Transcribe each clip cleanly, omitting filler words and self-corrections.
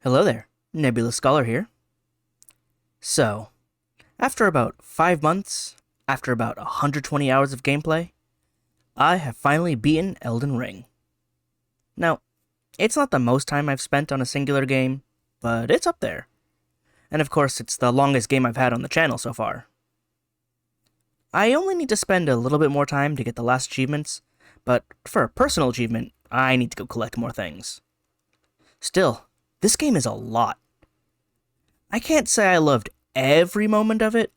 Hello there, Nebula Scholar here. So, after about 5 months, after about 120 hours of gameplay, I have finally beaten Elden Ring. Now, it's not the most time I've spent on a singular game, but it's up there. And of course, it's the longest game I've had on the channel so far. I only need to spend a little bit more time to get the last achievements, but for a personal achievement, I need to go collect more things. Still, this game is a lot. I can't say I loved every moment of it,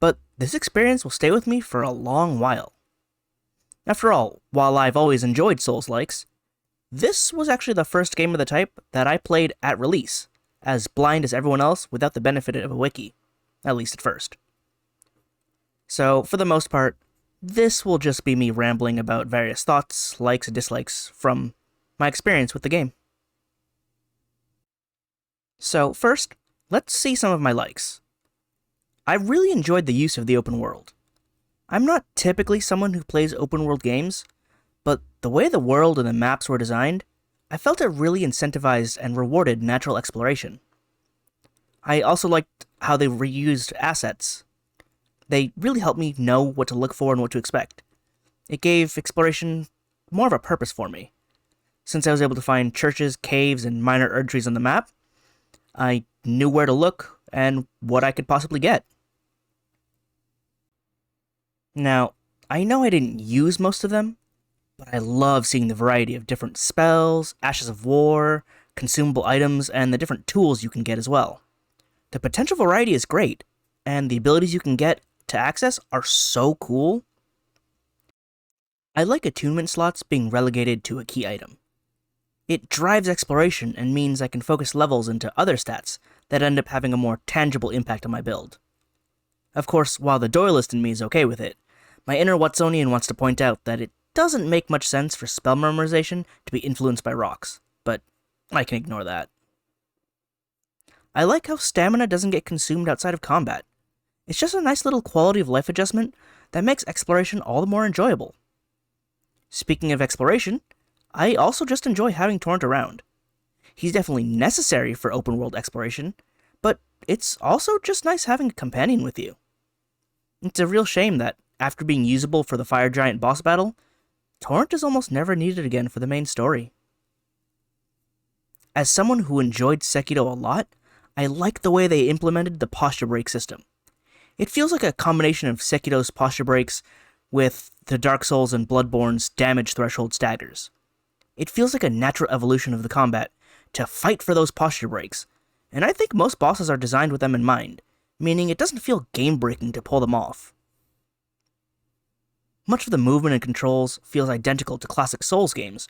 but this experience will stay with me for a long while. After all, while I've always enjoyed Souls-likes, this was actually the first game of the type that I played at release, as blind as everyone else without the benefit of a wiki, at least at first. So, for the most part, this will just be me rambling about various thoughts, likes, and dislikes from my experience with the game. So, first, let's see some of my likes. I really enjoyed the use of the open world. I'm not typically someone who plays open world games, but the way the world and the maps were designed, I felt it really incentivized and rewarded natural exploration. I also liked how they reused assets. They really helped me know what to look for and what to expect. It gave exploration more of a purpose for me. Since I was able to find churches, caves, and minor erdtrees on the map, I knew where to look and what I could possibly get. Now, I know I didn't use most of them, but I love seeing the variety of different spells, ashes of war, consumable items, and the different tools you can get as well. The potential variety is great, and the abilities you can get to access are so cool. I like attunement slots being relegated to a key item. It drives exploration and means I can focus levels into other stats that end up having a more tangible impact on my build. Of course, while the duelist in me is okay with it, my inner Watsonian wants to point out that it doesn't make much sense for spell memorization to be influenced by rocks, but I can ignore that. I like how stamina doesn't get consumed outside of combat. It's just a nice little quality of life adjustment that makes exploration all the more enjoyable. Speaking of exploration, I also just enjoy having Torrent around. He's definitely necessary for open world exploration, but it's also just nice having a companion with you. It's a real shame that, after being usable for the Fire Giant boss battle, Torrent is almost never needed again for the main story. As someone who enjoyed Sekiro a lot, I like the way they implemented the posture break system. It feels like a combination of Sekiro's posture breaks with the Dark Souls and Bloodborne's damage threshold staggers. It feels like a natural evolution of the combat to fight for those posture breaks, and I think most bosses are designed with them in mind, meaning it doesn't feel game-breaking to pull them off. Much of the movement and controls feels identical to classic Souls games,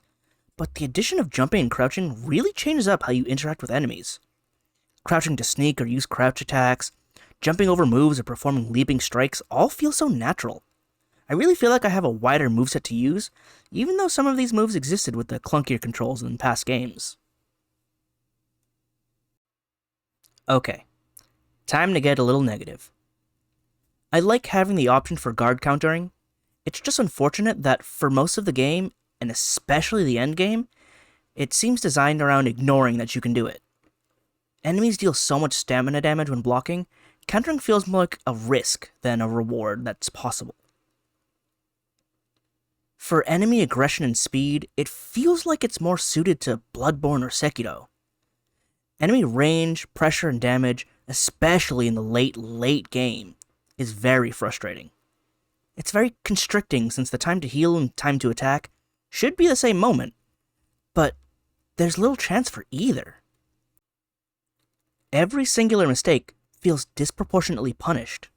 but the addition of jumping and crouching really changes up how you interact with enemies. Crouching to sneak or use crouch attacks, jumping over moves or performing leaping strikes all feel so natural. I really feel like I have a wider moveset to use, even though some of these moves existed with the clunkier controls in past games. Okay, time to get a little negative. I like having the option for guard countering. It's just unfortunate that for most of the game, and especially the end game, it seems designed around ignoring that you can do it. Enemies deal so much stamina damage when blocking, countering feels more like a risk than a reward that's possible. For enemy aggression and speed, it feels like it's more suited to Bloodborne or Sekiro. Enemy range, pressure, and damage, especially in the late game, is very frustrating. It's very constricting since the time to heal and time to attack should be the same moment, but there's little chance for either. Every singular mistake feels disproportionately punished.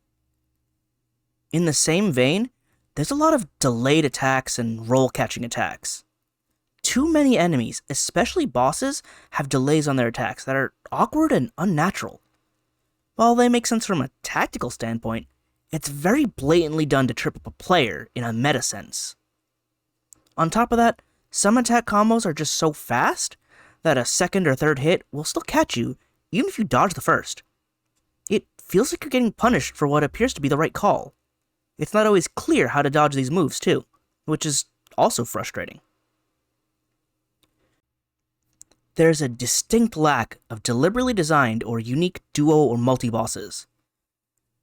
In the same vein, there's a lot of delayed attacks and roll-catching attacks. Too many enemies, especially bosses, have delays on their attacks that are awkward and unnatural. While they make sense from a tactical standpoint, it's very blatantly done to trip up a player in a meta sense. On top of that, some attack combos are just so fast that a second or third hit will still catch you, even if you dodge the first. It feels like you're getting punished for what appears to be the right call. It's not always clear how to dodge these moves too, which is also frustrating. there's a distinct lack of deliberately designed or unique duo or multi-bosses.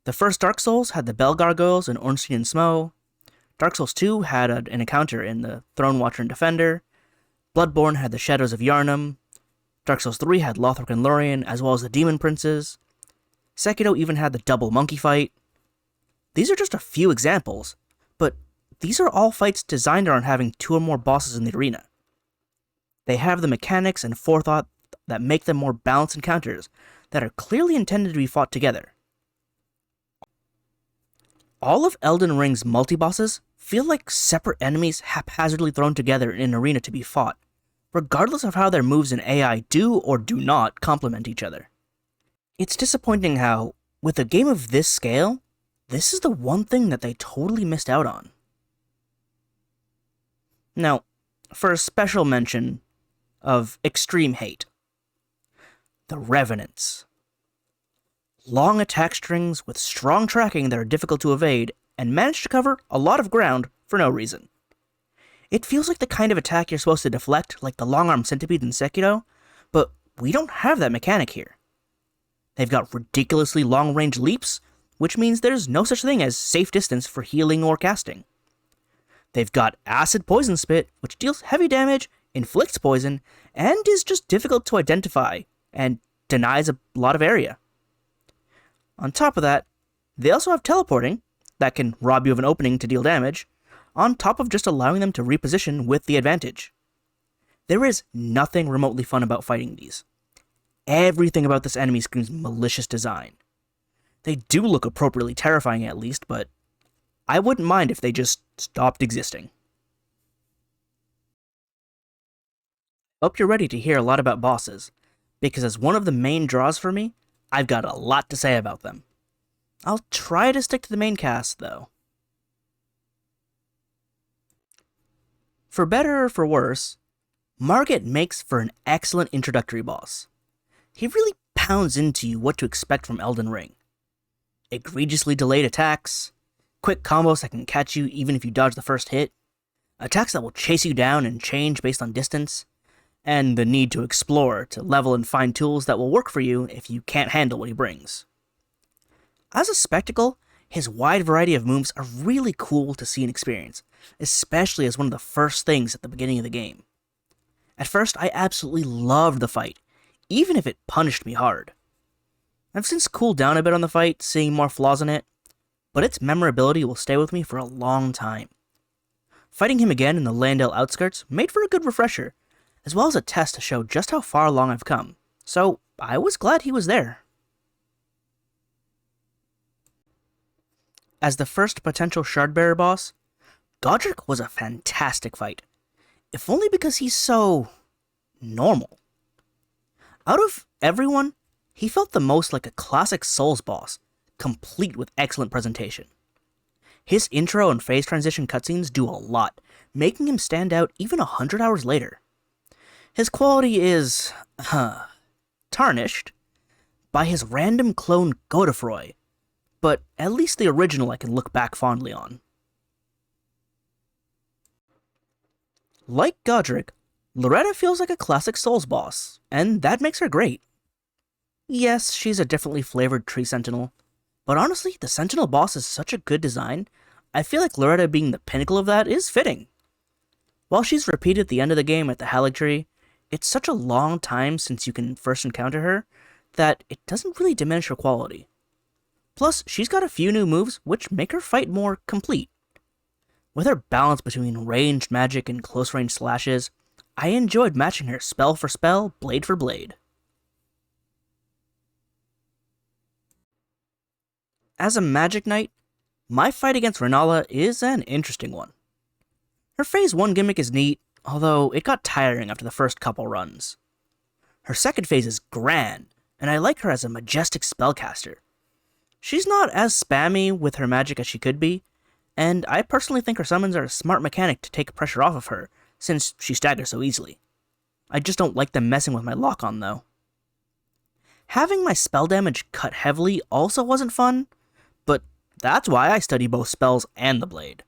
The first Dark Souls had the Bell Gargoyles and Ornstein and Smough. Dark Souls 2 had an encounter in the Throne Watcher and Defender. Bloodborne had the Shadows of Yharnam. Dark Souls 3 had Lothric and Lorien, as well as the Demon Princes. Sekiro even had the double monkey fight. These are just a few examples, but these are all fights designed around having 2 or more bosses in the arena. They have the mechanics and forethought that make them more balanced encounters that are clearly intended to be fought together. All of Elden Ring's multi-bosses feel like separate enemies haphazardly thrown together in an arena to be fought, regardless of how their moves and AI do or do not complement each other. It's disappointing how, with a game of this scale, this is the one thing that they totally missed out on. Now, for a special mention of extreme hate, the Revenants. Long attack strings with strong tracking that are difficult to evade, and manage to cover a lot of ground for no reason. It feels like the kind of attack you're supposed to deflect, like the long-arm centipede in Sekiro, but we don't have that mechanic here. They've got ridiculously long-range leaps, which means there's no such thing as safe distance for healing or casting. They've got Acid Poison Spit, which deals heavy damage, inflicts poison, and is just difficult to identify, and denies a lot of area. On top of that, they also have teleporting, that can rob you of an opening to deal damage, on top of just allowing them to reposition with the advantage. There is nothing remotely fun about fighting these. Everything about this enemy screams malicious design. They do look appropriately terrifying at least, but I wouldn't mind if they just stopped existing. Hope you're ready to hear a lot about bosses, because as one of the main draws for me, I've got a lot to say about them. I'll try to stick to the main cast, though. For better or for worse, Margit makes for an excellent introductory boss. He really pounds into you what to expect from Elden Ring. Egregiously delayed attacks, quick combos that can catch you even if you dodge the first hit, attacks that will chase you down and change based on distance, and the need to explore to level and find tools that will work for you if you can't handle what he brings. As a spectacle, his wide variety of moves are really cool to see and experience, especially as one of the first things at the beginning of the game. At first, I absolutely loved the fight, even if it punished me hard. I've since cooled down a bit on the fight, seeing more flaws in it, but its memorability will stay with me for a long time. Fighting him again in the Landale outskirts made for a good refresher, as well as a test to show just how far along I've come, so I was glad he was there. As the first potential Shardbearer boss, Godric was a fantastic fight, if only because he's so normal. Out of everyone, he felt the most like a classic Souls boss, complete with excellent presentation. His intro and phase transition cutscenes do a lot, making him stand out even 100 hours later. His quality is, tarnished by his random clone Godefroy, but at least the original I can look back fondly on. Like Godric, Loretta feels like a classic Souls boss, and that makes her great. Yes, she's a differently flavored tree sentinel, but honestly, the sentinel boss is such a good design, I feel like Loretta being the pinnacle of that is fitting. While she's repeated at the end of the game at the Halig Tree, it's such a long time since you can first encounter her, that it doesn't really diminish her quality. Plus, she's got a few new moves which make her fight more complete. With her balance between ranged magic and close-range slashes, I enjoyed matching her spell for spell, blade for blade. As a magic knight, my fight against Ranala is an interesting one. Her phase 1 gimmick is neat, although it got tiring after the first couple runs. Her second phase is grand, and I like her as a majestic spellcaster. She's not as spammy with her magic as she could be, and I personally think her summons are a smart mechanic to take pressure off of her, since she staggers so easily. I just don't like them messing with my lock-on though. Having my spell damage cut heavily also wasn't fun, but that's why I study both spells and the blade.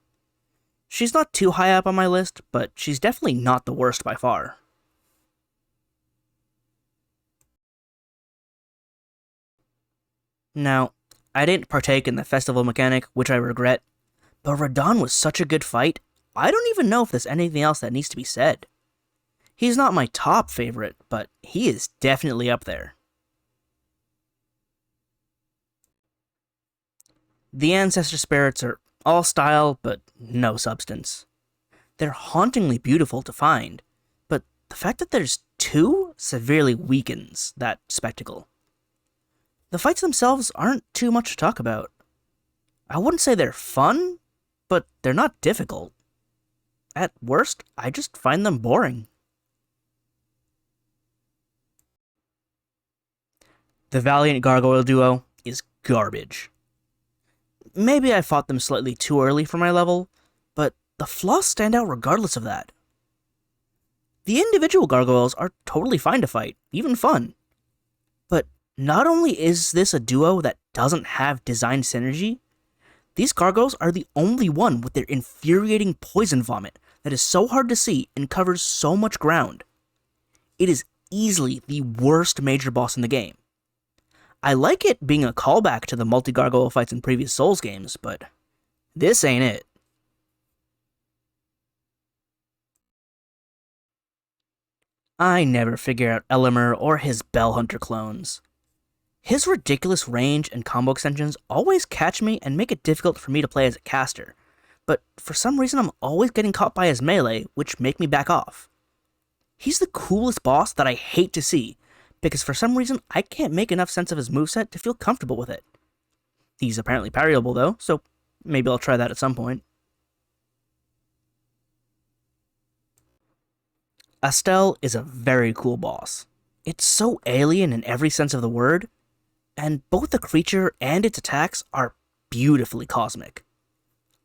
She's not too high up on my list, but she's definitely not the worst by far. Now, I didn't partake in the festival mechanic, which I regret, but Radon was such a good fight, I don't even know if there's anything else that needs to be said. He's not my top favorite, but he is definitely up there. The Ancestor Spirits are all style, but no substance. They're hauntingly beautiful to find, but the fact that there's two severely weakens that spectacle. The fights themselves aren't too much to talk about. I wouldn't say they're fun, but they're not difficult. At worst, I just find them boring. The Valiant Gargoyle duo is garbage. Maybe I fought them slightly too early for my level, but the flaws stand out regardless of that. The individual gargoyles are totally fine to fight, even fun. But not only is this a duo that doesn't have design synergy, these gargoyles are the only one with their infuriating poison vomit that is so hard to see and covers so much ground. It is easily the worst major boss in the game. I like it being a callback to the multi-gargoyle fights in previous Souls games, but this ain't it. I never figure out Elimer or his Bell Hunter clones. His ridiculous range and combo extensions always catch me and make it difficult for me to play as a caster, but for some reason I'm always getting caught by his melee, which make me back off. He's the coolest boss that I hate to see, because for some reason I can't make enough sense of his moveset to feel comfortable with it. He's apparently parryable though, so maybe I'll try that at some point. Estelle is a very cool boss. It's so alien in every sense of the word, and both the creature and its attacks are beautifully cosmic.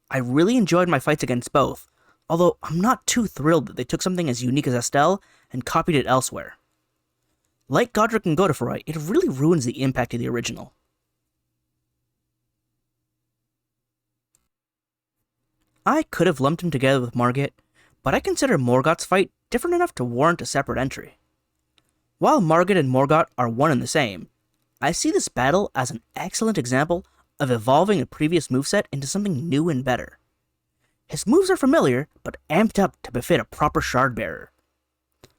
I really enjoyed my fights against both, although I'm not too thrilled that they took something as unique as Estelle and copied it elsewhere. Like Godric and Godric, it really ruins the impact of the original. I could have lumped him together with Margit, but I consider Morgoth's fight different enough to warrant a separate entry. While Margit and Morgoth are one and the same, I see this battle as an excellent example of evolving a previous moveset into something new and better. His moves are familiar, but amped up to befit a proper shard bearer.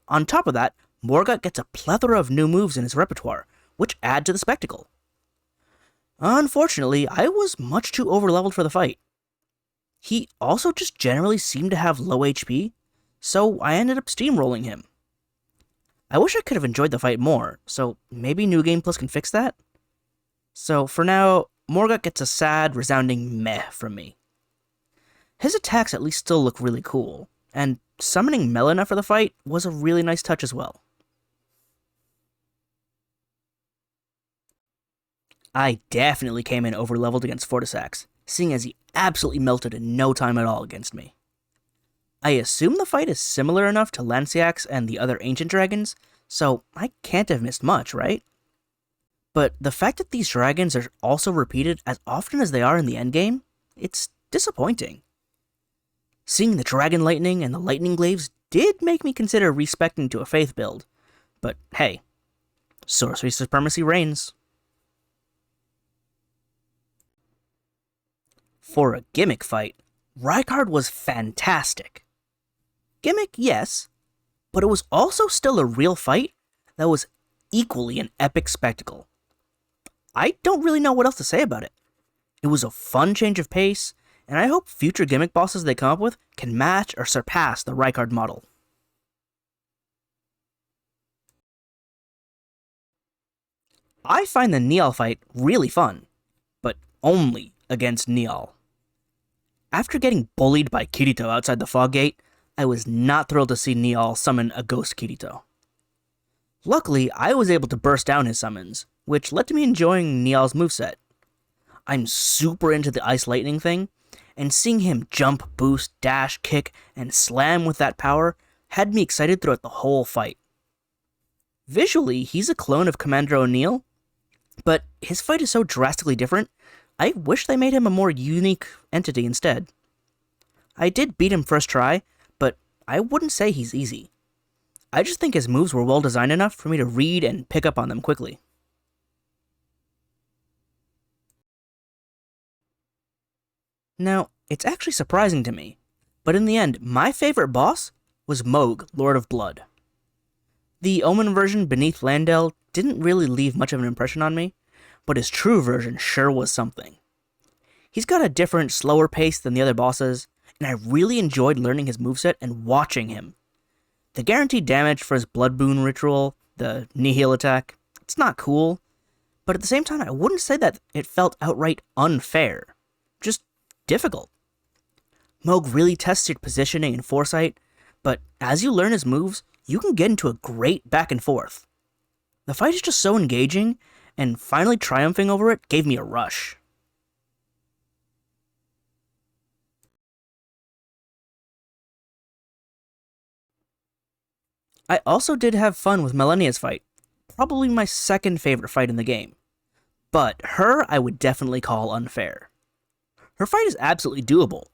On top of that, Morgoth gets a plethora of new moves in his repertoire, which add to the spectacle. Unfortunately, I was much too overleveled for the fight. He also just generally seemed to have low HP, so I ended up steamrolling him. I wish I could have enjoyed the fight more, so maybe New Game Plus can fix that? So for now, Morgoth gets a sad, resounding meh from me. His attacks at least still look really cool, and summoning Melania for the fight was a really nice touch as well. I definitely came in overleveled against Fortisax, seeing as he absolutely melted in no time at all against me. I assume the fight is similar enough to Lanciax and the other ancient dragons, so I can't have missed much, right? But the fact that these dragons are also repeated as often as they are in the endgame, it's disappointing. Seeing the Dragon Lightning and the Lightning Glaives did make me consider respecting to a Faith build, but hey, sorcery supremacy reigns. For a gimmick fight, Rykard was fantastic. Gimmick, yes, but it was also still a real fight that was equally an epic spectacle. I don't really know what else to say about it. It was a fun change of pace, and I hope future gimmick bosses they come up with can match or surpass the Rykard model. I find the Nial fight really fun, but only against Nial. After getting bullied by Kirito outside the fog gate, I was not thrilled to see Nial summon a ghost Kirito. Luckily, I was able to burst down his summons, which led to me enjoying Nial's moveset. I'm super into the ice lightning thing, and seeing him jump, boost, dash, kick, and slam with that power had me excited throughout the whole fight. Visually, he's a clone of Commander O'Neill, but his fight is so drastically different, I wish they made him a more unique entity instead. I did beat him first try, but I wouldn't say he's easy. I just think his moves were well designed enough for me to read and pick up on them quickly. Now, it's actually surprising to me, but in the end, my favorite boss was Moog, Lord of Blood. The Omen version beneath Landel didn't really leave much of an impression on me, but his true version sure was something. He's got a different, slower pace than the other bosses, and I really enjoyed learning his moveset and watching him. The guaranteed damage for his Blood Boon ritual, the Nihil attack, it's not cool, but at the same time I wouldn't say that it felt outright unfair, just difficult. Moog really tests your positioning and foresight, but as you learn his moves, you can get into a great back and forth. The fight is just so engaging, and finally triumphing over it gave me a rush. I also did have fun with Melania's fight, probably my second favorite fight in the game. But her I would definitely call unfair. Her fight is absolutely doable,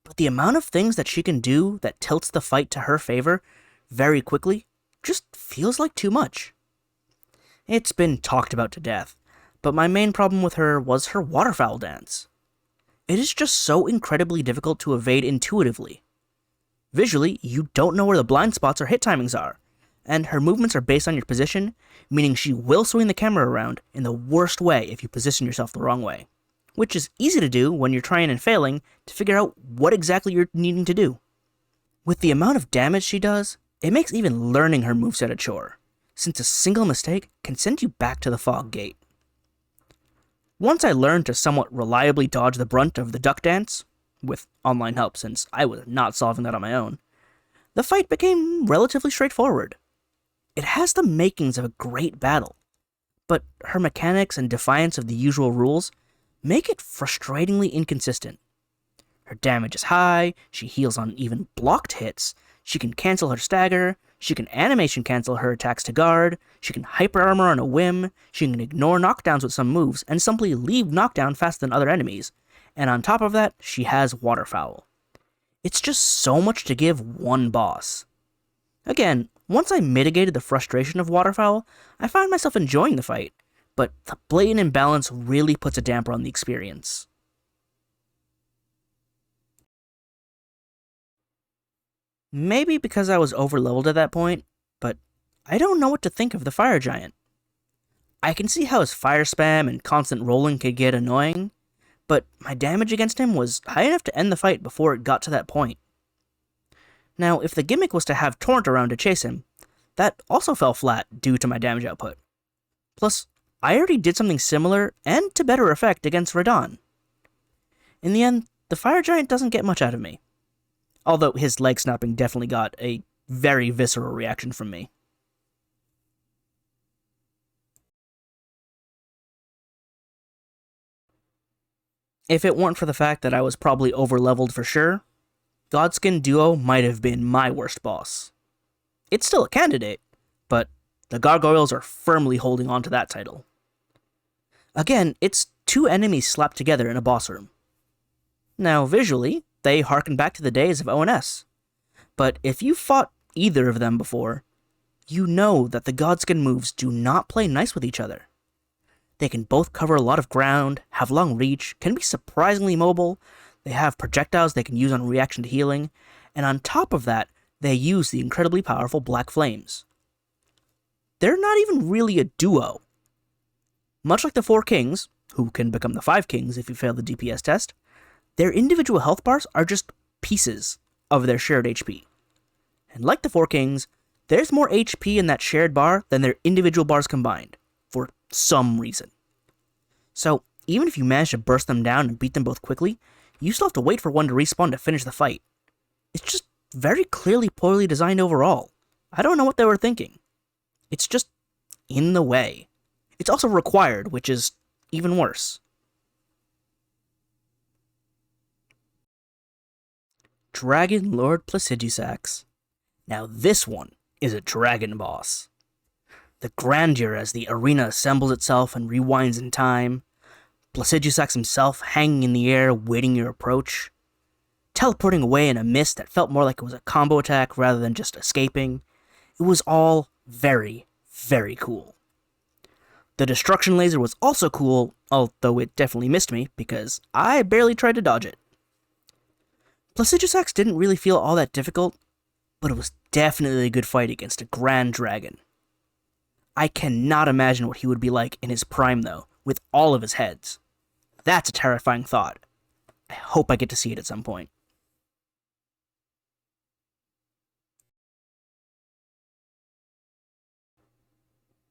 but the amount of things that she can do that tilts the fight to her favor very quickly just feels like too much. It's been talked about to death, but my main problem with her was her waterfowl dance. It is just so incredibly difficult to evade intuitively. Visually, you don't know where the blind spots or hit timings are, and her movements are based on your position, meaning she will swing the camera around in the worst way if you position yourself the wrong way, which is easy to do when you're trying and failing to figure out what exactly you're needing to do. With the amount of damage she does, it makes even learning her moveset a chore, since a single mistake can send you back to the fog gate. Once I learned to somewhat reliably dodge the brunt of the duck dance, with online help since I was not solving that on my own, the fight became relatively straightforward. It has the makings of a great battle, but her mechanics and defiance of the usual rules make it frustratingly inconsistent. Her damage is high, she heals on even blocked hits, she can cancel her stagger, she can animation cancel her attacks to guard, she can hyper armor on a whim, she can ignore knockdowns with some moves and simply leave knockdown faster than other enemies, and on top of that, she has waterfowl. It's just so much to give one boss. Again, once I mitigated the frustration of waterfowl, I found myself enjoying the fight, but the blatant imbalance really puts a damper on the experience. Maybe because I was overleveled at that point, but I don't know what to think of the fire giant. I can see how his fire spam and constant rolling could get annoying, but my damage against him was high enough to end the fight before it got to that point. Now, if the gimmick was to have Torrent around to chase him, that also fell flat due to my damage output. Plus, I already did something similar and to better effect against Radon. In the end, the fire giant doesn't get much out of me, although his leg snapping definitely got a very visceral reaction from me. If it weren't for the fact that I was probably overleveled for sure, Godskin Duo might have been my worst boss. It's still a candidate, but the gargoyles are firmly holding on to that title. Again, it's two enemies slapped together in a boss room. Now, visually, they harken back to the days of ONS, but if you've fought either of them before, you know that the Godskin moves do not play nice with each other. They can both cover a lot of ground, have long reach, can be surprisingly mobile, they have projectiles they can use on reaction to healing, and on top of that, they use the incredibly powerful Black Flames. They're not even really a duo. Much like the 4 kings, who can become the 5 kings if you fail the DPS test, their individual health bars are just pieces of their shared HP. And like the 4 kings, there's more HP in that shared bar than their individual bars combined, for some reason. So, even if you manage to burst them down and beat them both quickly, you still have to wait for one to respawn to finish the fight. It's just very clearly poorly designed overall. I don't know what they were thinking. It's just in the way. It's also required, which is even worse. Dragon Lord Placidus. Now this one is a dragon boss. The grandeur as the arena assembles itself and rewinds in time, Placidus himself hanging in the air waiting your approach, teleporting away in a mist that felt more like it was a combo attack rather than just escaping. It was all very, very cool. The destruction laser was also cool, although it definitely missed me because I barely tried to dodge it. Placidus X didn't really feel all that difficult, but it was definitely a good fight against a Grand Dragon. I cannot imagine what he would be like in his prime, though, with all of his heads. That's a terrifying thought. I hope I get to see it at some point.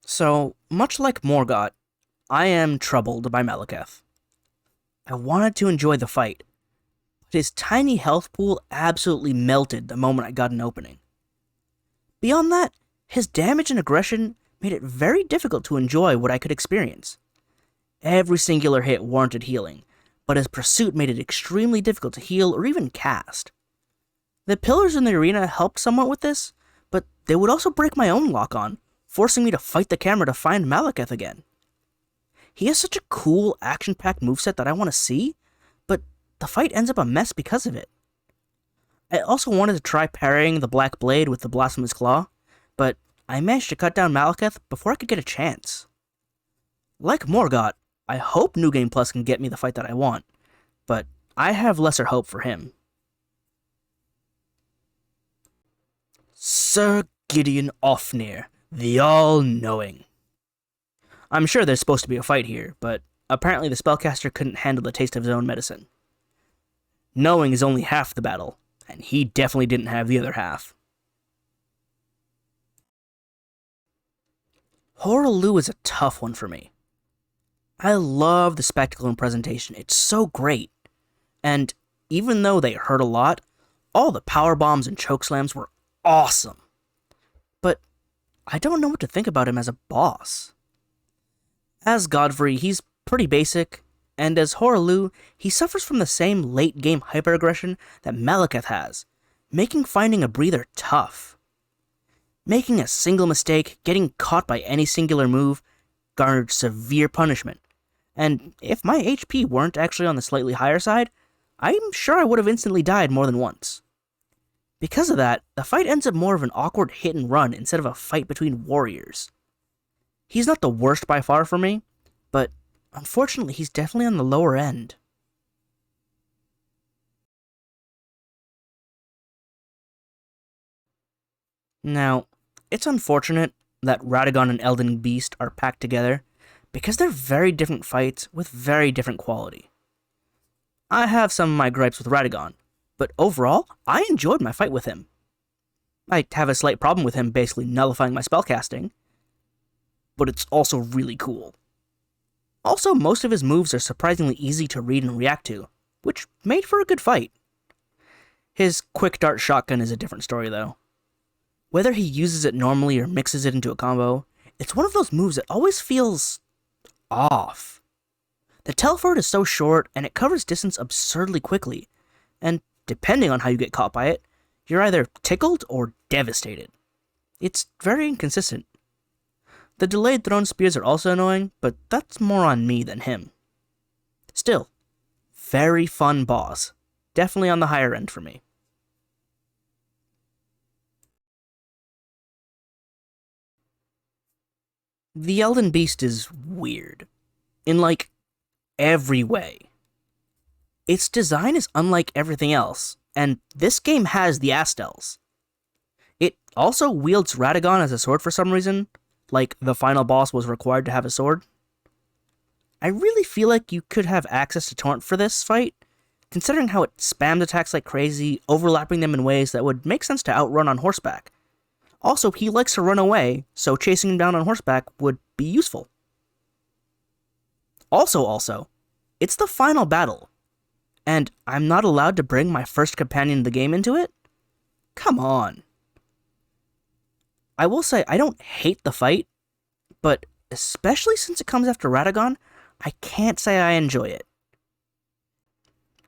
So, much like Morga, I am troubled by Malakath. I wanted to enjoy the fight, but his tiny health pool absolutely melted the moment I got an opening. Beyond that, his damage and aggression made it very difficult to enjoy what I could experience. Every singular hit warranted healing, but his pursuit made it extremely difficult to heal or even cast. The pillars in the arena helped somewhat with this, but they would also break my own lock-on, forcing me to fight the camera to find Malakath again. He has such a cool, action-packed moveset that I want to see, but the fight ends up a mess because of it. I also wanted to try parrying the Black Blade with the Blasphemous Claw, but I managed to cut down Malakath before I could get a chance. Like Morga, I hope New Game Plus can get me the fight that I want, but I have lesser hope for him. Sir Gideon Ofnir, the All-Knowing. I'm sure there's supposed to be a fight here, but apparently the spellcaster couldn't handle the taste of his own medicine. Knowing is only half the battle, and he definitely didn't have the other half. Horolu is a tough one for me. I love the spectacle and presentation, it's so great. And even though they hurt a lot, all the power bombs and chokeslams were awesome. But I don't know what to think about him as a boss. As Godfrey, he's pretty basic, and as Horolu, he suffers from the same late-game hyper-aggression that Malakath has, making finding a breather tough. Making a single mistake, getting caught by any singular move, garnered severe punishment, and if my HP weren't actually on the slightly higher side, I'm sure I would have instantly died more than once. Because of that, the fight ends up more of an awkward hit and run instead of a fight between warriors. He's not the worst by far for me, but unfortunately he's definitely on the lower end. Now, it's unfortunate that Radagon and Elden Beast are packed together, because they're very different fights with very different quality. I have some of my gripes with Radagon, but overall, I enjoyed my fight with him. I have a slight problem with him basically nullifying my spellcasting, but it's also really cool. Also, most of his moves are surprisingly easy to read and react to, which made for a good fight. His quick dart shotgun is a different story though. Whether he uses it normally or mixes it into a combo, it's one of those moves that always feels off. The teleport is so short and it covers distance absurdly quickly, and depending on how you get caught by it, you're either tickled or devastated. It's very inconsistent. The delayed thrown spears are also annoying, but that's more on me than him. Still, very fun boss. Definitely on the higher end for me. The Elden Beast is weird. In like, every way. Its design is unlike everything else, and this game has the Estelles. It also wields Radagon as a sword for some reason, like the final boss was required to have a sword. I really feel like you could have access to Taunt for this fight, considering how it spams attacks like crazy, overlapping them in ways that would make sense to outrun on horseback. Also, he likes to run away, so chasing him down on horseback would be useful. Also, it's the final battle, and I'm not allowed to bring my first companion in the game into it? Come on. I will say, I don't hate the fight, but especially since it comes after Radagon, I can't say I enjoy it.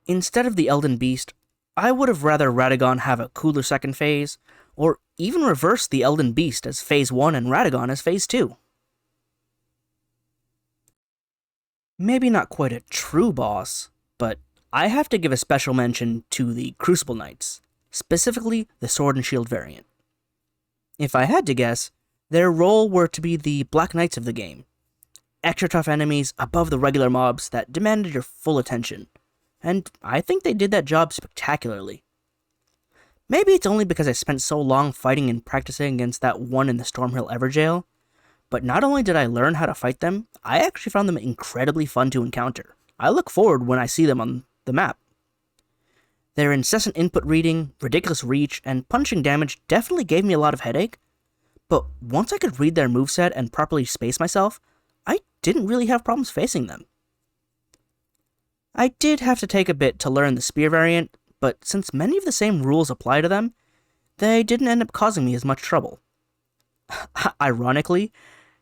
Instead of the Elden Beast, I would have rather Radagon have a cooler second phase, or even reverse the Elden Beast as Phase 1 and Radagon as Phase 2. Maybe not quite a true boss, but I have to give a special mention to the Crucible Knights, specifically the Sword and Shield variant. If I had to guess, their role were to be the Black Knights of the game. Extra tough enemies above the regular mobs that demanded your full attention, and I think they did that job spectacularly. Maybe it's only because I spent so long fighting and practicing against that one in the Stormhill Everjail, but not only did I learn how to fight them, I actually found them incredibly fun to encounter. I look forward when I see them on the map. Their incessant input reading, ridiculous reach, and punching damage definitely gave me a lot of headache, but once I could read their moveset and properly space myself, I didn't really have problems facing them. I did have to take a bit to learn the spear variant, but since many of the same rules apply to them, they didn't end up causing me as much trouble. Ironically,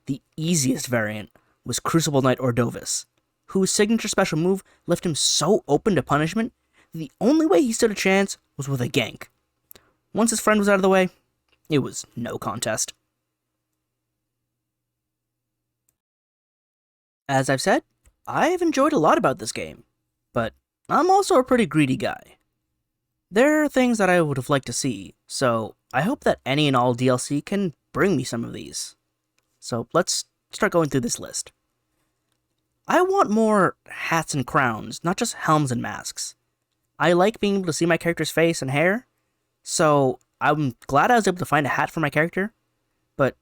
the easiest variant was Crucible Knight Ordovas, whose signature special move left him so open to punishment that the only way he stood a chance was with a gank. Once his friend was out of the way, it was no contest. As I've said, I've enjoyed a lot about this game, but I'm also a pretty greedy guy. There are things that I would have liked to see, so I hope that any and all DLC can bring me some of these. So let's start going through this list. I want more hats and crowns, not just helms and masks. I like being able to see my character's face and hair, so I'm glad I was able to find a hat for my character, but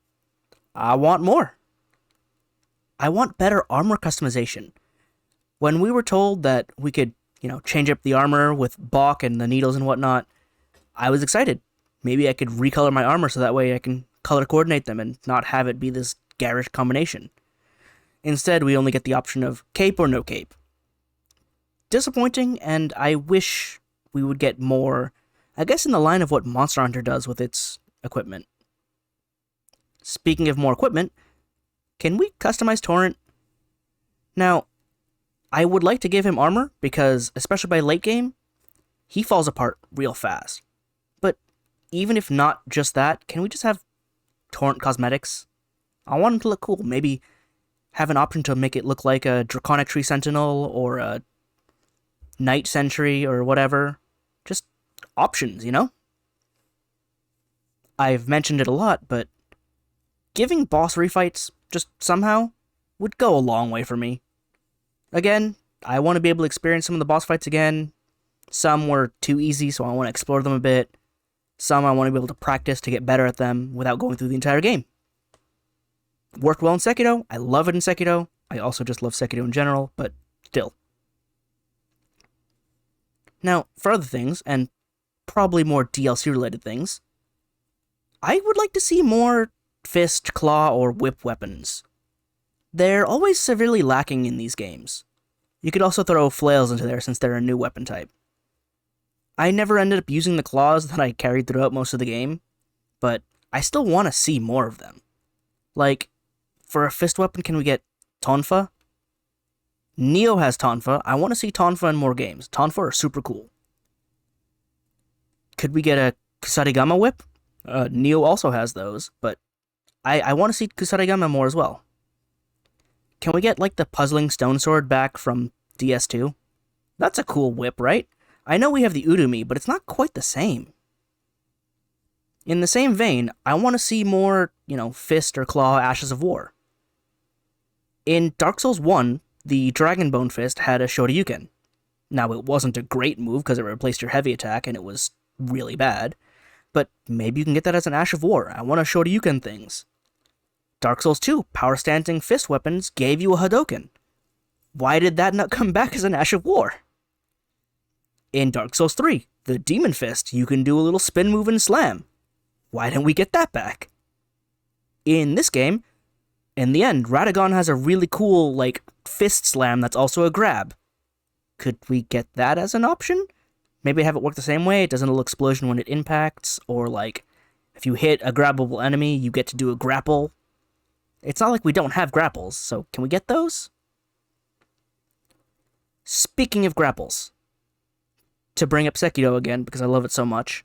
I want more. I want better armor customization. When we were told that we could, change up the armor with Bach and the needles and whatnot, I was excited. Maybe I could recolor my armor so that way I can color coordinate them and not have it be this garish combination. Instead, we only get the option of cape or no cape. Disappointing, and I wish we would get more, I guess in the line of what Monster Hunter does with its equipment. Speaking of more equipment, can we customize Torrent? Now, I would like to give him armor, because, especially by late game, he falls apart real fast. But even if not just that, can we just have Torrent cosmetics? I want him to look cool. Maybe have an option to make it look like a Draconic Tree Sentinel, or a Night Sentry, or whatever. Just options, I've mentioned it a lot, but giving boss refights, just somehow, would go a long way for me. Again, I want to be able to experience some of the boss fights again. Some were too easy, so I want to explore them a bit. Some I want to be able to practice to get better at them without going through the entire game. Worked well in Sekiro. I love it in Sekiro. I also just love Sekiro in general, but still. Now, for other things, and probably more DLC-related things, I would like to see more fist, claw, or whip weapons. They're always severely lacking in these games. You could also throw flails into there since they're a new weapon type. I never ended up using the claws that I carried throughout most of the game, but I still want to see more of them. Like, for a fist weapon, can we get Tonfa? Neo has Tonfa. I want to see Tonfa in more games. Tonfa are super cool. Could we get a Kusarigama whip? Neo also has those, but I want to see Kusarigama more as well. Can we get, the Puzzling Stone Sword back from DS2? That's a cool whip, right? I know we have the Urumi, but it's not quite the same. In the same vein, I want to see more, fist or claw Ashes of War. In Dark Souls 1, the Dragonbone Fist had a Shoryuken. Now, it wasn't a great move because it replaced your heavy attack and it was really bad, but maybe you can get that as an Ash of War. I want to Shoryuken things. Dark Souls 2, power-standing fist weapons gave you a Hadoken. Why did that not come back as an Ash of War? In Dark Souls 3, the Demon Fist, you can do a little spin move and slam. Why didn't we get that back? In this game, in the end, Radagon has a really cool, fist slam that's also a grab. Could we get that as an option? Maybe have it work the same way, it does a little explosion when it impacts, or if you hit a grabbable enemy, you get to do a grapple. It's not like we don't have grapples, so can we get those? Speaking of grapples, to bring up Sekiro again, because I love it so much,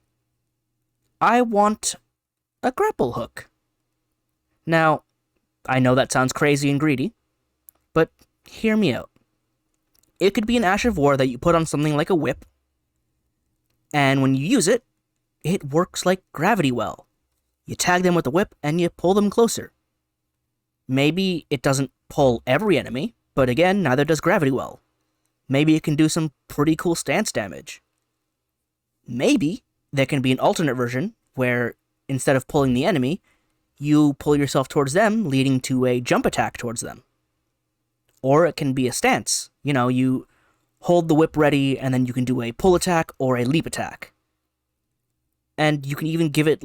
I want a grapple hook. Now, I know that sounds crazy and greedy, but hear me out. It could be an Ash of War that you put on something like a whip, and when you use it, it works like gravity well. You tag them with the whip, and you pull them closer. Maybe it doesn't pull every enemy, but again, neither does gravity well. Maybe it can do some pretty cool stance damage. Maybe There can be an alternate version where instead of pulling the enemy, you pull yourself towards them, leading to a jump attack towards them. Or it can be a stance. You hold the whip ready, and then you can do a pull attack or a leap attack. And you can even give it,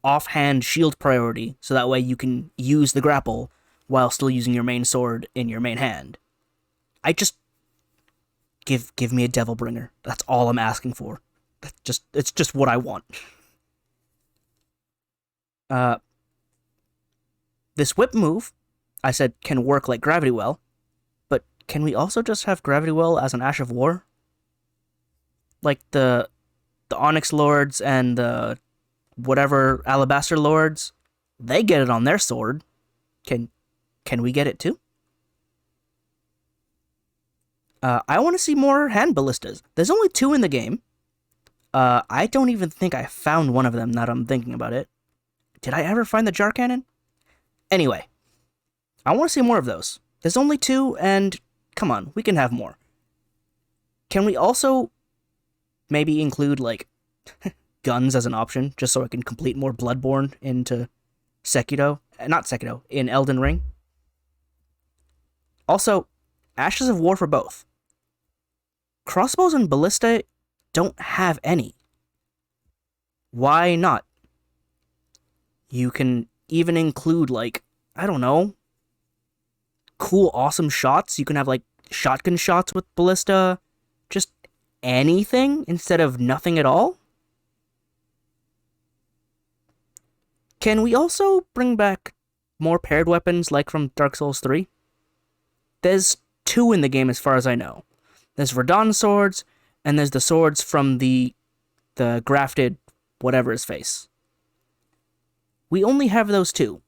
offhand shield priority, so that way you can use the grapple while still using your main sword in your main hand. Give me a Devil Bringer. That's all I'm asking for. It's just what I want. This whip move, I said, can work like Gravity Well, but can we also just have Gravity Well as an Ash of War? Like the Onyx Lords and the whatever Alabaster Lords, they get it on their sword. Can we get it too? I want to see more hand ballistas. There's only 2 in the game. I don't even think I found one of them now that I'm thinking about it. Did I ever find the jar cannon? Anyway, I want to see more of those. There's only 2, and come on, we can have more. Can we also maybe include, guns as an option, just so I can complete more Bloodborne into Sekiro? Not Sekiro, in Elden Ring. Also, Ashes of War for both. Crossbows and ballista don't have any. Why not? You can even include, I don't know, cool, awesome shots. You can have, shotgun shots with ballista. Just anything instead of nothing at all. Can we also bring back more paired weapons like from Dark Souls 3? There's 2 in the game as far as I know. There's Radon swords, and there's the swords from the grafted whatever his face. We only have those 2.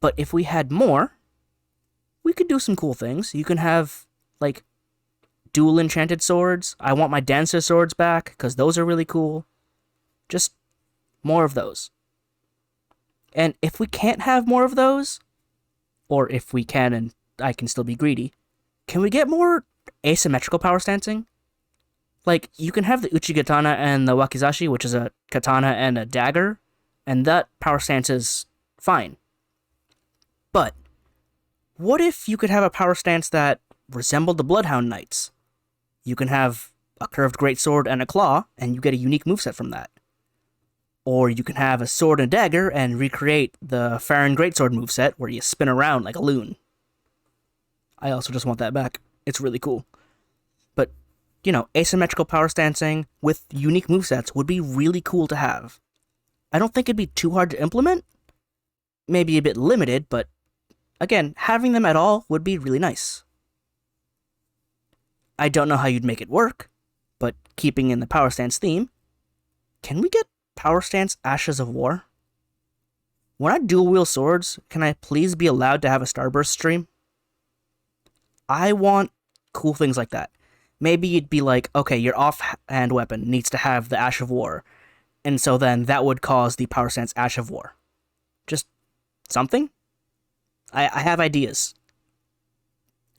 But if we had more, we could do some cool things. You can have, dual enchanted swords. I want my dancer swords back, because those are really cool. Just more of those. And if we can't have more of those, or if we can and I can still be greedy, can we get more asymmetrical power stancing? You can have the Uchigatana and the Wakizashi, which is a katana and a dagger, and that power stance is fine. But what if you could have a power stance that resembled the Bloodhound Knights? You can have a curved greatsword and a claw, and you get a unique moveset from that. Or you can have a sword and a dagger and recreate the Farron greatsword moveset where you spin around like a loon. I also just want that back. It's really cool. But, asymmetrical power stancing with unique movesets would be really cool to have. I don't think it'd be too hard to implement. Maybe a bit limited, but again, having them at all would be really nice. I don't know how you'd make it work, but keeping in the power stance theme, can we get power stance Ashes of War? When I dual wield swords, can I please be allowed to have a Starburst stream? I want cool things like that. Maybe it'd be okay, your offhand weapon needs to have the Ash of War, and so then that would cause the power stance Ash of War. Just something? I have ideas.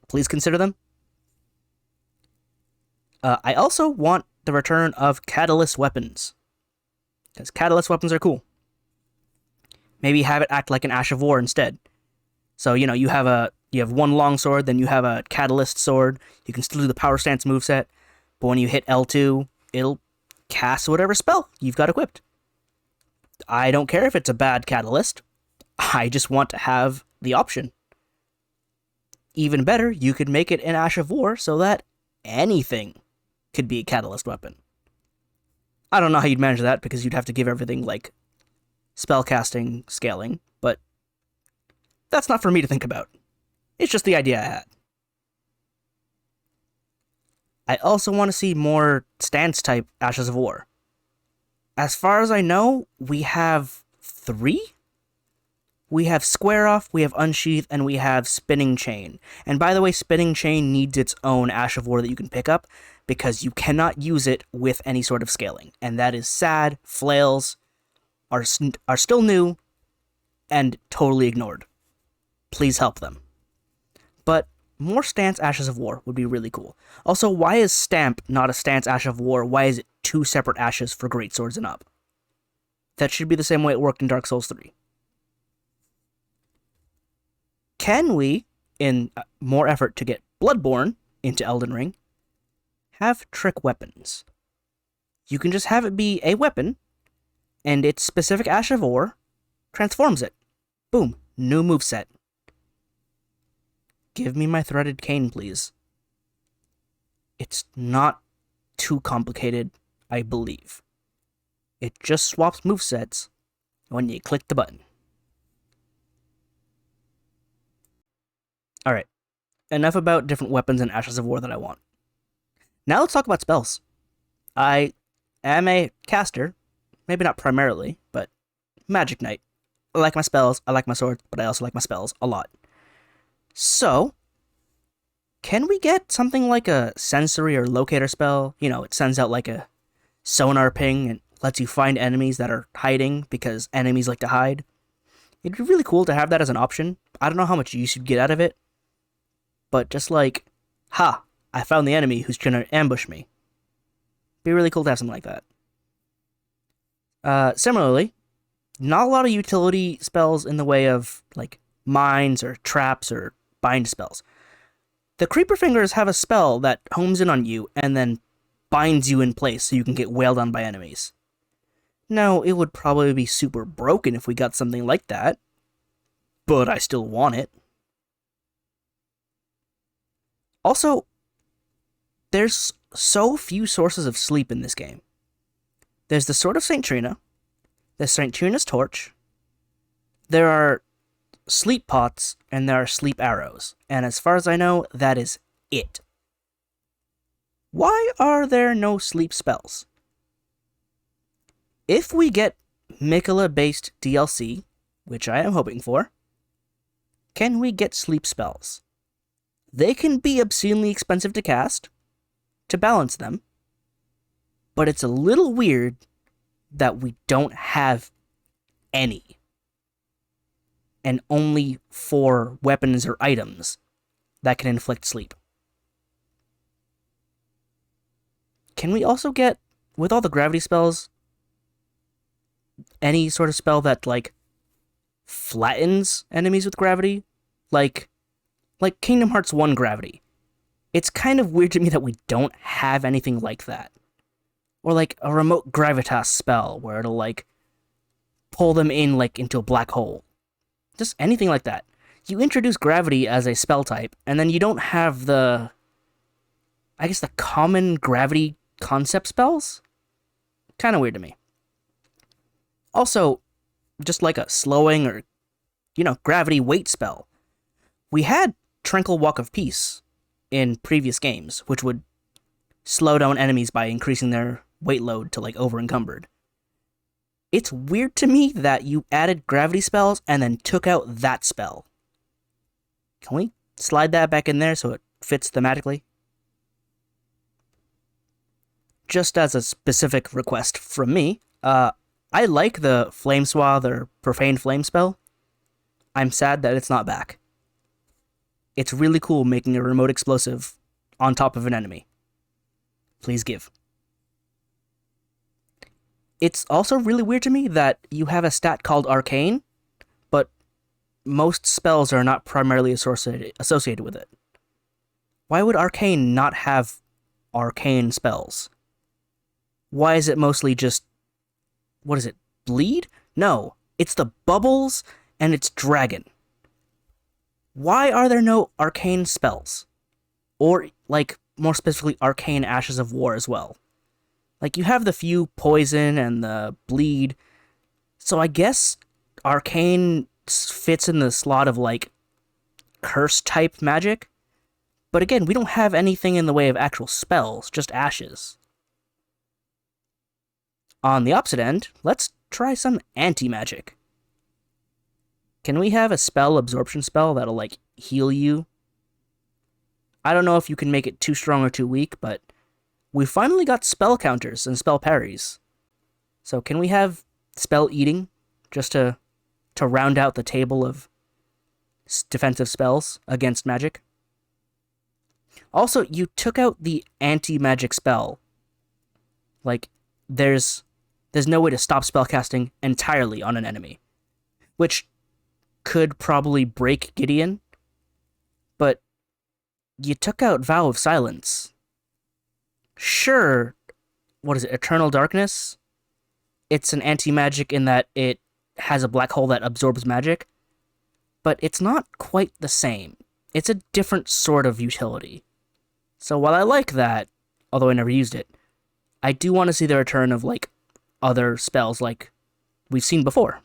Please consider them. I also want the return of Catalyst weapons, because Catalyst weapons are cool. Maybe have it act like an Ash of War instead. So, you have one long sword, then you have a Catalyst sword. You can still do the power stance moveset, but when you hit L2, it'll cast whatever spell you've got equipped. I don't care if it's a bad Catalyst. I just want to have the option. Even better, you could make it an Ash of War so that anything could be a Catalyst weapon. I don't know how you'd manage that, because you'd have to give everything, spellcasting scaling, but that's not for me to think about. It's just the idea I had. I also want to see more stance-type Ashes of War. As far as I know, we have 3? We have Square Off, we have Unsheath, and we have Spinning Chain. And by the way, Spinning Chain needs its own Ash of War that you can pick up, because you cannot use it with any sort of scaling. And that is sad. Flails are still new and totally ignored. Please help them. But more stance Ashes of War would be really cool. Also, why is Stamp not a stance Ash of War? Why is it 2 separate ashes for greatswords and up. That should be the same way it worked in Dark Souls 3. Can we, in more effort to get Bloodborne into Elden Ring, have trick weapons? You can just have it be a weapon, and its specific Ash of Ore transforms it. Boom, new moveset. Give me my threaded cane, please. It's not too complicated, I believe. It just swaps movesets when you click the button. Alright, enough about different weapons and Ashes of War that I want. Now let's talk about spells. I am a caster, maybe not primarily, but Magic Knight. I like my spells, I like my swords, but I also like my spells a lot. So, can we get something like a sensory or locator spell? You know, it sends out like a sonar ping and lets you find enemies that are hiding because enemies like to hide. It'd be really cool to have that as an option. I don't know how much use you'd get out of it, but just like, ha, I found the enemy who's trying to ambush me. Be really cool to have something like that. Similarly, not a lot of utility spells in the way of like mines or traps or bind spells. The Creeper Fingers have a spell that homes in on you and then binds you in place so you can get wailed on by enemies. Now, it would probably be super broken if we got something like that, but I still want it. Also, there's so few sources of sleep in this game. There's the Sword of St. Trina, there's St. Trina's Torch, there are sleep pots, and there are sleep arrows. And as far as I know, that is it. Why are there no sleep spells? If we get Miquella-based DLC, which I am hoping for, can we get sleep spells? They can be obscenely expensive to cast, to balance them, but it's a little weird that we don't have any. And only for weapons or items that can inflict sleep. Can we also get, with all the gravity spells, any sort of spell that, like, flattens enemies with gravity? Like Kingdom Hearts 1 gravity. It's kind of weird to me that we don't have anything like that. Or like a remote gravitas spell where it'll, like, pull them in, like, into a black hole. Just anything like that. You introduce gravity as a spell type, and then you don't have the, I guess, the common gravity concept spells? Kind of weird to me. Also, just like a slowing or, gravity weight spell. We had Tranquil Walk of Peace in previous games, which would slow down enemies by increasing their weight load to, like, over-encumbered. It's weird to me that you added gravity spells and then took out that spell. Can we slide that back in there so it fits thematically? Just as a specific request from me, I like the Flame Swath or Profane Flame spell. I'm sad that it's not back. It's really cool making a remote explosive on top of an enemy. Please give. It's also really weird to me that you have a stat called Arcane, but most spells are not primarily associated with it. Why would Arcane not have arcane spells? Why is it mostly just, what is it, bleed? No, it's the bubbles and it's dragon. Why are there no arcane spells? Or, like, more specifically, arcane Ashes of War as well. Like, you have the few poison and the bleed, so I guess arcane fits in the slot of, like, curse-type magic. But again, we don't have anything in the way of actual spells, just ashes. On the opposite end, let's try some anti-magic. Can we have a spell absorption spell that'll, like, heal you? I don't know if you can make it too strong or too weak, but we finally got spell counters and spell parries. So can we have spell eating, just to round out the table of defensive spells against magic? Also, you took out the anti-magic spell Like, there's no way to stop spellcasting entirely on an enemy, which could probably break Gideon, but you took out Vow of Silence. Sure, what is it, Eternal Darkness? It's an anti-magic in that it has a black hole that absorbs magic, but it's not quite the same. It's a different sort of utility. So while I like that, although I never used it, I do want to see the return of, like, other spells like we've seen before.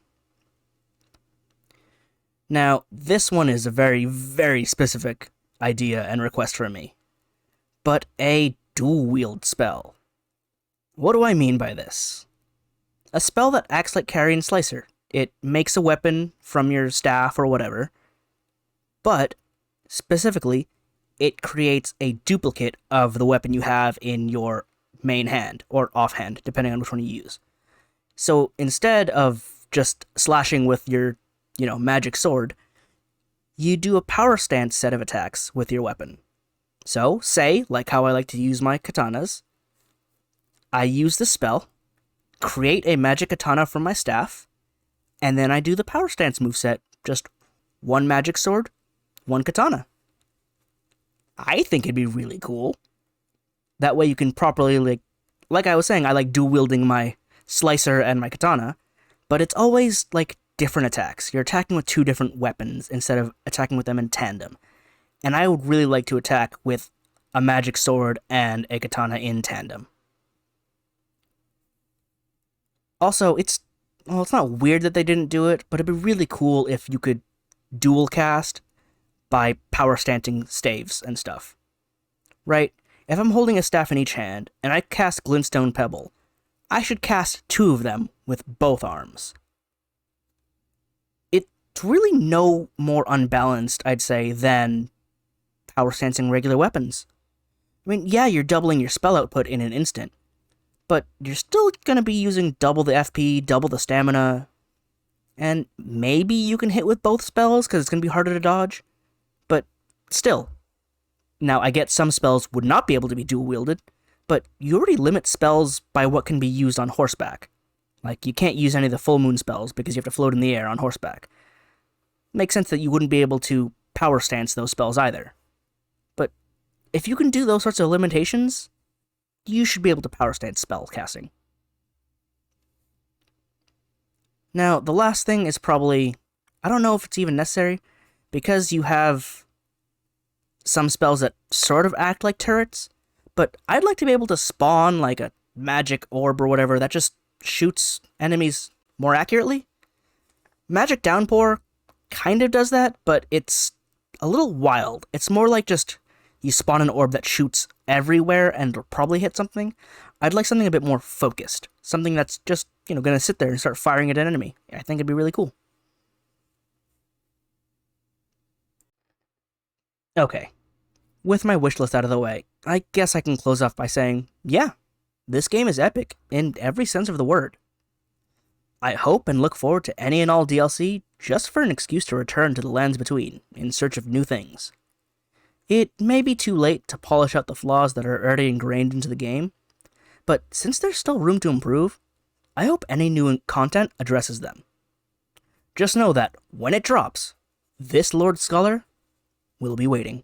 Now, this one is a very, very specific idea and request from me, but a dual-wield spell. What do I mean by this? A spell that acts like Carrion Slicer. It makes a weapon from your staff or whatever, but, specifically, it creates a duplicate of the weapon you have in your main hand, or offhand, depending on which one you use. So instead of just slashing with your, magic sword, you do a power stance set of attacks with your weapon. So, say, like how I like to use my katanas, I use the spell, create a magic katana from my staff, and then I do the power stance moveset, just one magic sword, one katana. I think it'd be really cool. That way you can properly, like I was saying, I like dual wielding my slicer and my katana, but it's always, different attacks. You're attacking with two different weapons instead of attacking with them in tandem. And I would really like to attack with a magic sword and a katana in tandem. Also, it's not weird that they didn't do it, but it'd be really cool if you could dual cast by power stancing staves and stuff. Right? If I'm holding a staff in each hand, and I cast Glintstone Pebble, I should cast two of them with both arms. It's really no more unbalanced, I'd say, than power stancing regular weapons. I mean, yeah, you're doubling your spell output in an instant, but you're still going to be using double the FP, double the stamina, and maybe you can hit with both spells because it's going to be harder to dodge, but still. Now, I get some spells would not be able to be dual-wielded, but you already limit spells by what can be used on horseback. Like, you can't use any of the full moon spells because you have to float in the air on horseback. Makes sense that you wouldn't be able to power stance those spells either. But if you can do those sorts of limitations, you should be able to power stance spell casting. Now, the last thing is probably, I don't know if it's even necessary, because you have some spells that sort of act like turrets, but I'd like to be able to spawn like a magic orb or whatever that just shoots enemies more accurately. Magic Downpour kind of does that, but it's a little wild. It's more like just you spawn an orb that shoots everywhere and will probably hit something. I'd like something a bit more focused. Something that's just, gonna sit there and start firing at an enemy. I think it'd be really cool. Okay. With my wish list out of the way, I guess I can close off by saying, yeah, this game is epic in every sense of the word. I hope and look forward to any and all DLC just for an excuse to return to the lands between in search of new things. It may be too late to polish out the flaws that are already ingrained into the game, but since there's still room to improve, I hope any new content addresses them. Just know that when it drops, this Lord Scholar will be waiting.